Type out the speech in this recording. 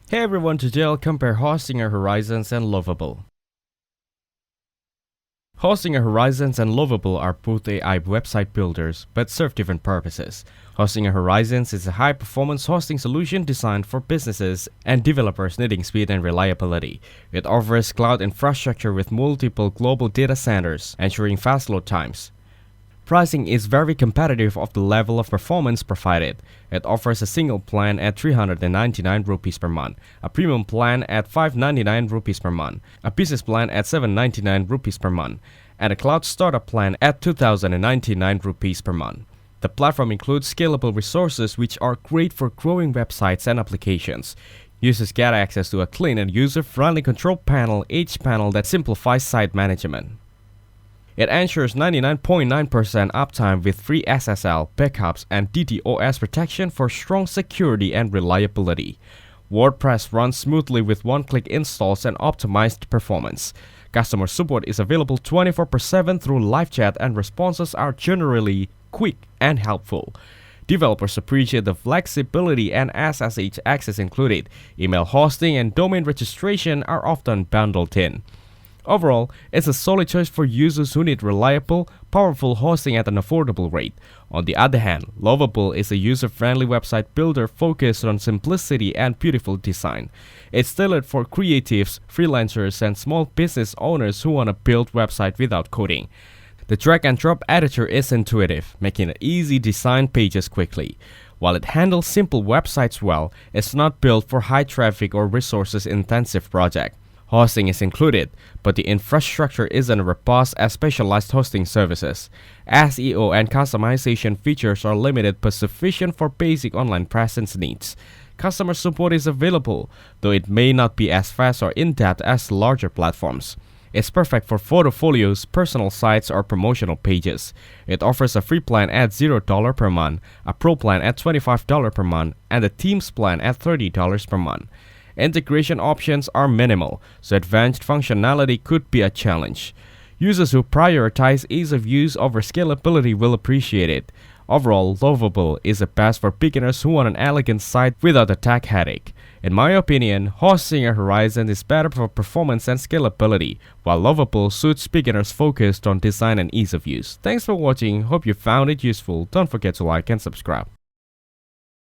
Hey everyone, today I'll compare Hostinger Horizons and Lovable. Hostinger Horizons and Lovable are both AI website builders, but serve different purposes. Hostinger Horizons is a high-performance hosting solution designed for businesses and developers needing speed and reliability. It offers cloud infrastructure with multiple global data centers, ensuring fast load times. Pricing is very competitive of the level of performance provided. It offers a single plan at 399 rupees per month, a premium plan at 599 rupees per month, a business plan at 799 rupees per month, and a cloud startup plan at 2099 rupees per month. The platform includes scalable resources which are great for growing websites and applications. Users get access to a clean and user-friendly control panel, each panel that simplifies site management. It ensures 99.9% uptime with free SSL, backups, and DDoS protection for strong security and reliability. WordPress runs smoothly with one-click installs and optimized performance. Customer support is available 24/7 through live chat, and responses are generally quick and helpful. Developers appreciate the flexibility and SSH access included. Email hosting and domain registration are often bundled in. Overall, it's a solid choice for users who need reliable, powerful hosting at an affordable rate. On the other hand, Lovable is a user-friendly website builder focused on simplicity and beautiful design. It's tailored for creatives, freelancers, and small business owners who want to build websites without coding. The drag-and-drop editor is intuitive, making it easy to design pages quickly. While it handles simple websites well, it's not built for high-traffic or resources-intensive projects. Hosting is included, but the infrastructure isn't robust as specialized hosting services. SEO and customization features are limited but sufficient for basic online presence needs. Customer support is available, though it may not be as fast or in-depth as larger platforms. It's perfect for portfolios, personal sites, or promotional pages. It offers a free plan at $0 per month, a pro plan at $25 per month, and a Teams plan at $30 per month. Integration options are minimal, so advanced functionality could be a challenge. Users who prioritize ease of use over scalability will appreciate it. Overall, Lovable is the best for beginners who want an elegant site without a tech headache. In my opinion, Hostinger Horizon is better for performance and scalability, while Lovable suits beginners focused on design and ease of use. Thanks for watching, hope you found it useful. Don't forget to like and subscribe.